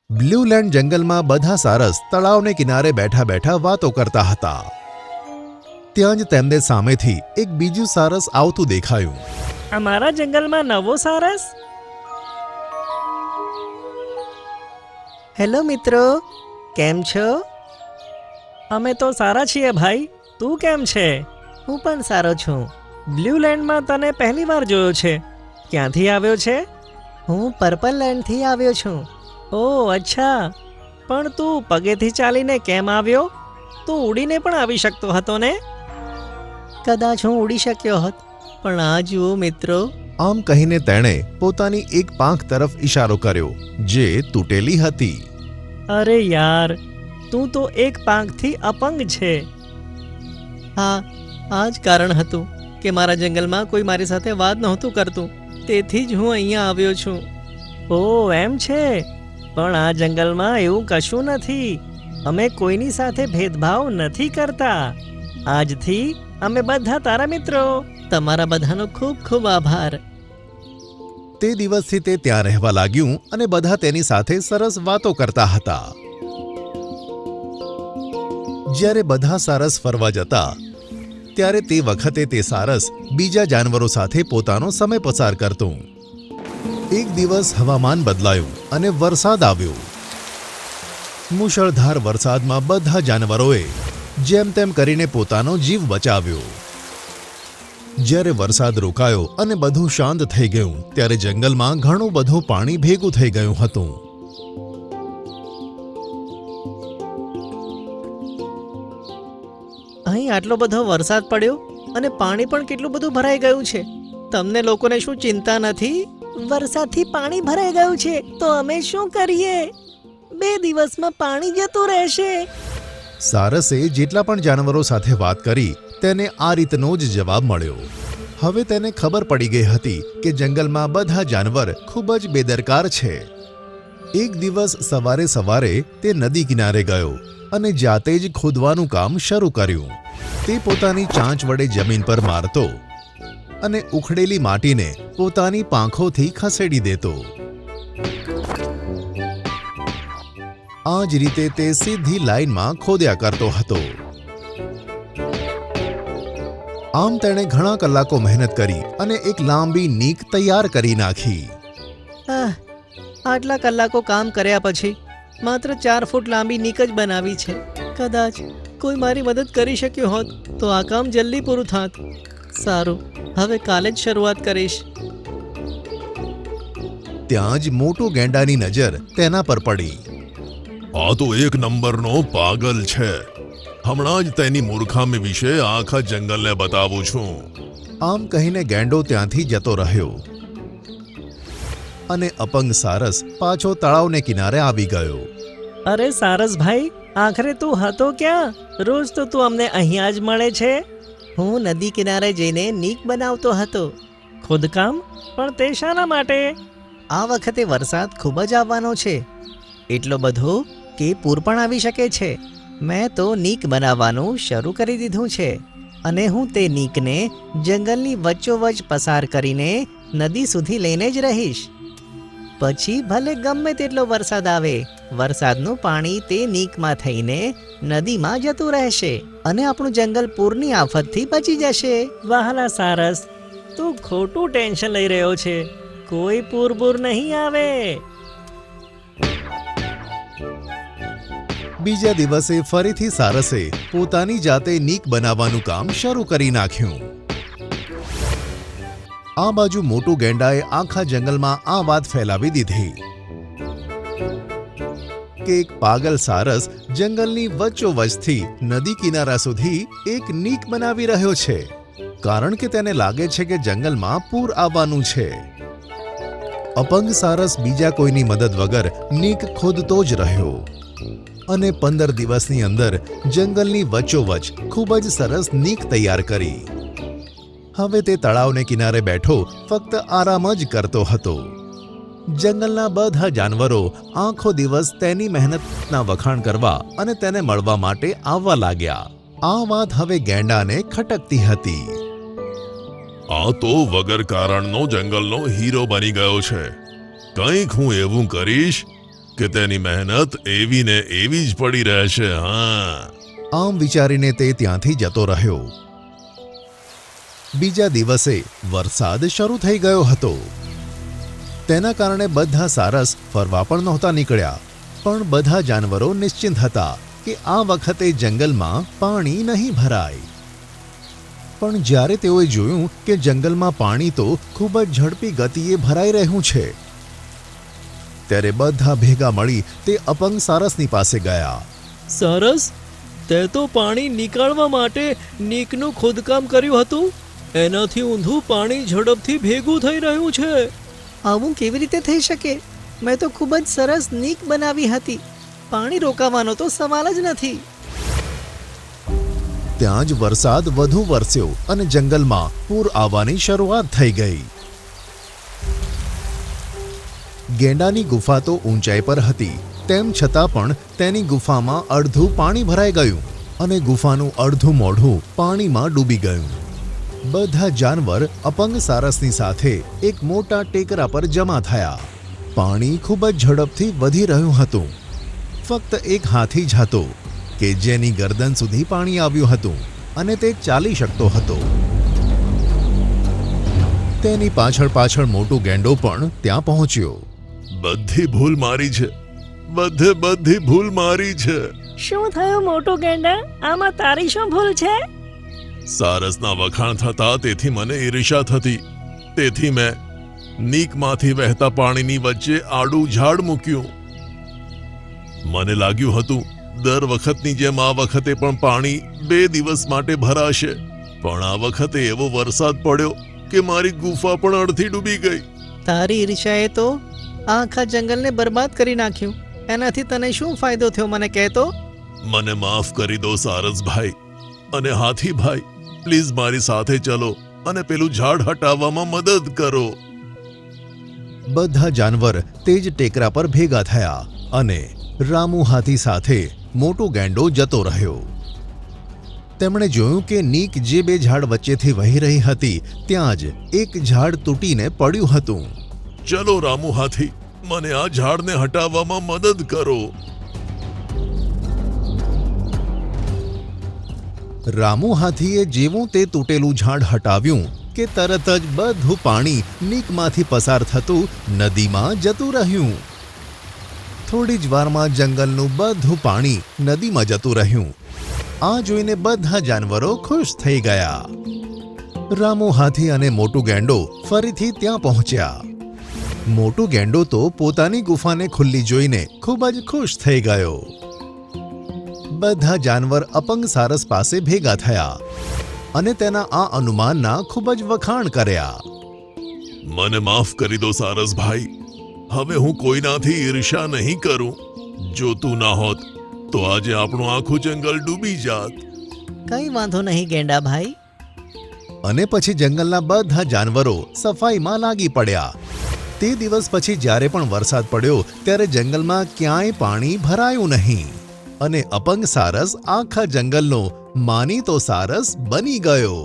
બ્લ્યુલેન્ડ જંગલમાં બધા સારસ તળાવને કિનારે બેઠા બેઠા વાતો કરતા હતા. ત્યાં જ તેમને સામેથી એક બીજું સારસ આવતું દેખાયું. અમારા જંગલમાં નવો સારસ. હેલો મિત્રો, કેમ છો? અમે તો સારા છીએ ભાઈ, તું કેમ છે? હું પણ સારો છું. બ્લ્યુલેન્ડમાં તને પહેલી વાર જોયો છે. ક્યાંથી આવ્યો છે? હું પર્પલ લેન્ડથી આવ્યો છું. ઓહ અચ્છા, પણ તું પગેથી ચાલીને કેમ આવ્યો? તું ઉડીને પણ આવી શકતો હતો ને? કદાચ હું ઉડી શક્યો હોત, પણ આ જુઓ મિત્રો. આમ કહીને તેણે પોતાની એક પાંખ તરફ ઈશારો કર્યો જે તૂટેલી હતી. અરે યાર, તું તો એક પાંખથી અપંગ છે. હા, આ જ કારણ હતું કે મારા જંગલમાં કોઈ મારી સાથે વાત નહોતું કરતું, તેથી જ હું અહીંયા આવ્યો છું. ઓહ એમ છે, પણ આ જંગલમાં એવું કશું નથી. અમે કોઈની સાથે ભેદભાવ નથી કરતા. આજથી અમે બધા તારા મિત્રો. તમારા બધાનો ખૂબ ખૂબ આભાર. તે દિવસથી તે ત્યાં રહેવા લાગ્યું અને બધા તેની સાથે સરસ વાતો કરતા હતા. જ્યારે બધા સારસ ફરવા જતા ત્યારે તે વખતે તે સારસ બીજા જાનવરો સાથે પોતાનો સમય પસાર કરતું. એક દિવસ હવામાન બદલાયું અને વરસાદ આવ્યો. મુશળધાર વરસાદમાં બધા જાનવરોએ જેમ તેમ કરીને પોતાનો જીવ બચાવ્યો. જ્યારે વરસાદ રોકાયો અને બધું શાંત થઈ ગયું ત્યારે જંગલમાં ઘણું બધું પાણી ભેગું થઈ ગયું હતું. અહીં આટલો બધો વરસાદ પડ્યો અને પાણી પણ કેટલું બધું ભરાઈ ગયું છે. તમને લોકોને શું ચિંતા નથી? વરસાદથી પાણી ભરાઈ ગયું છે તો અમે શું કરીએ? 2 દિવસમાં પાણી જતું રહેશે. સારસે જેટલા પણ જાનવરો સાથે વાત કરી તેને આ રીતનો જ જવાબ મળ્યો. હવે તેને ખબર પડી ગઈ હતી કે જંગલમાં બધા જાનવર ખૂબ જ બેદરકાર છે. એક દિવસ સવારે સવારે તે નદી કિનારે ગયો અને જાતે જ ખોદવાનું કામ શરૂ કર્યું. તે પોતાની ચાંચ વડે જમીન પર મારતો અને ઉખડેલી માટીને પોતાની પાંખોથી ખસેડી દેતો. આ જ રીતે તે સીધી લાઈનમાં ખોદ્યા કરતો હતો. આમ તેણે ઘણા કલાકો મહેનત કરી અને એક લાંબી નીક તૈયાર કરી નાખી. આટલા કલાકો કામ કર્યા પછી માત્ર 4 ફૂટ લાંબી નીક જ બનાવી છે. કદાચ કોઈ મારી મદદ કરી શક્યો હોત તો આ કામ જલ્દી પૂરું થાત. સારું, હવે કાલે જ શરૂઆત કરીશ. ત્યાં જ મોટો ગેંડાની નજર તેના પર પડી. આ તો એક નંબરનો પાગલ છે. હમણાં જ તેની મૂર્ખામી વિશે આખા જંગલને બતાવું છું. આમ કહીને ગેંડો ત્યાંથી જતો રહ્યો અને અપંગ સારસ પાછો તળાવને કિનારે આવી ગયો. અરે સારસ ભાઈ, આખરે તું હતો ક્યાં? રોજ તો તું અમને અહીંયા જ મળે છે. હું નદી કિનારે જઈને નીક બનાવતો હતો. ખોદકામ? પણ તે શાના માટે? આ વખતે વરસાદ ખૂબ જ આવવાનો છે. એટલો બધો કે પૂર પણ આવી શકે છે. મેં તો નીક બનાવવાનું શરૂ કરી દીધું છે અને હું તે નીકને જંગલની વચ્ચોવચ પસાર કરીને નદી સુધી લઈને જ રહીશ. પછી ભલે ગમે તેટલો વરસાદ આવે, વરસાદનું પાણી તે નીકમાં થઈને નદીમાં જતું રહેશે અને આપણું જંગલ પૂરની આફતથી બચી જશે. વહાલા સારસ, તું ખોટું ટેન્શન લઈ રહ્યો છે. કોઈ પૂર નહીં આવે. બીજા દિવસે ફરીથી સારસે પોતાની જાતે નીક બનાવવાનું કામ શરૂ કરી નાખ્યું. આ બાજુ મોટું ગેંડાએ આખા જંગલમાં આ વાત ફેલાવી દીધી કે એક પાગલ સારસ જંગલની વચ્ચોવચથી નદી કિનારા સુધી એક નીક બનાવી રહ્યો છે, કારણ કે તેને લાગે છે કે જંગલમાં પૂર આવવાનું છે. અપંગ સારસ બીજા કોઈની મદદ વગર નીક ખોદતો જ રહ્યો અને 15 દિવસની અંદર જંગલની વચ્ચોવચ ખૂબ જ સરસ નીક તૈયાર કરી. હવે તે તળાવને કિનારે બેઠો ફક્ત આરામ જ કરતો હતો. જંગલના બધા જાનવરો આખો દિવસ તેની મહેનતના વખાણ કરવા અને તેને મળવા માટે આવવા લાગ્યા. આ વાત હવે ગેંડાને ખટકતી હતી. આ તો વગર કારણનો જંગલનો હીરો બની ગયો છે. કંઈક હું એવું કરીશ કે તેની મહેનત એવી ને એવી જ પડી રહેશે. હા, આમ વિચારીને તે ત્યાંથી જતો રહ્યો. બીજા દિવસે વરસાદ શરૂ થઈ ગયો હતો. તેના કારણે બધા સારસ ફરવા પણ નહોતા નીકળ્યા. પણ બધા જાનવરો નિશ્ચિંત હતા કે આ વખતે જંગલમાં પાણી નહીં ભરાય. પણ જ્યારે તેઓએ જોયું કે જંગલમાં પાણી તો ખૂબ જ ઝડપી ગતિએ ભરાઈ રહ્યું છે, ત્યારે બધા ભેગા મળી તે અપંગ સારસની પાસે ગયા. સરસ, તે તો પાણી નીકાળવા માટે નીકનું ખોદકામ કર્યું હતું. એનાથી ઊંધું પાણી ઝડપથી ભેગું થઈ રહ્યું છે. આવું કેવી રીતે થઈ શકે? મેં તો ખૂબ જ સરસ નીક બનાવી હતી. પાણી રોકાવાનો તો સવાલ જ નથી. ત્યાં જ વરસાદ વધુ વરસ્યો અને જંગલમાં પૂર આવવાની શરૂઆત થઈ ગઈ. ગેંડાની ગુફા તો ઊંચાઈ પર હતી, તેમ છતાં પણ તેની ગુફામાં અડધું પાણી ભરાઈ ગયું અને ગુફાનું અડધું મોઢું પાણીમાં ડૂબી ગયું. બધા જાનવર અપંગ સારસની સાથે એક મોટા ટેકરા પર જમા થયા. પાણી ખૂબ જ ઝડપથી વધી રહ્યું હતું. ફક્ત એક હાથી જ હતો કે જેની ગરદન સુધી પાણી આવ્યું હતું અને તે ચાલી શકતો હતો. તેની પાછળ પાછળ મોટું ગેંડો પણ ત્યાં પહોંચ્યો. બધી ભૂલ મારી છે, બધી ભૂલ મારી છે. શું થયું મોટું ગેંડા? આમાં તારી શું ભૂલ છે? સારસના વખાણ થતા તેથી મને ઈર્ષ્યા થતી. તેથી મેં નીકમાંથી વહેતા પાણીની વચ્ચે આડું ઝાડ મૂક્યું. મને લાગ્યું હતું દર વખતની જેમ આ વખતે પણ પાણી 2 દિવસ માટે ભરાશે. પણ આ વખતે એવો વરસાદ પડ્યો કે મારી ગુફા પણ અડધી ડૂબી ગઈ. તારી ઈર્ષ્યાએ તો આખા જંગલને બરબાદ કરી નાખ્યું. એનાથી તને શું ફાયદો થયો મને કહેતો? મને માફ કરી દો સારસભાઈ અને હાથીભાઈ. પ્લીઝ મારી સાથે ચલો અને પેલું ઝાડ હટાવવામાં મદદ કરો. બધા જાનવર તે જ ટેકરા પર ભેગા થયા અને રામુ હાથી સાથે મોટો ગેંડો જતો રહ્યો. તેમણે જોયું કે નીક જે 2 ઝાડ વચ્ચેથી વહી રહી હતી ત્યાં જ એક ઝાડ તૂટીને પડ્યું હતું. ચલો રામુ હાથી, મને આ ઝાડને હટાવવામાં મદદ કરો. રામુ હાથીએ જેવું તે તૂટેલું ઝાડ હટાવ્યું કે તરત જ બધું પાણી નીકમાંથી પસાર થતું નદીમાં જતું રહ્યું. થોડી જ વારમાં જંગલનું બધું પાણી નદીમાં જતું રહ્યું. આ જોઈને બધા જાનવરો ખુશ થઈ ગયા. રામુ હાથી અને મોટું ગેંડો ફરીથી ત્યાં પહોંચ્યા. મોટું ગેંડો તો પોતાની ગુફાને ખુલ્લી જોઈને ખૂબ જ ખુશ થઈ ગયો. બધા જાનવર અપંગ સારસ પાસે ભેગા થયા અને તેના આ અનુમાનના ખૂબ જ વખાણ કર્યા. મને માફ કરી દો સારસભાઈ. હવે હું કોઈનાથી ઈર્ષ્યા નહીં કરું. જો તું ના હોત તો આજે આપણું આખું જંગલ ડૂબી જાત. કઈ વાંધો નહીં ગેંડા ભાઈ. અને પછી જંગલના બધા જાનવરો સફાઈમાં લાગી પડ્યા. તે દિવસ પછી જ્યારે પણ વરસાદ પડ્યો ત્યારે જંગલમાં ક્યાંય પાણી ભરાયું નહીં અને અપંગ સારસ આખા જંગલનો માનીતો સારસ બની ગયો.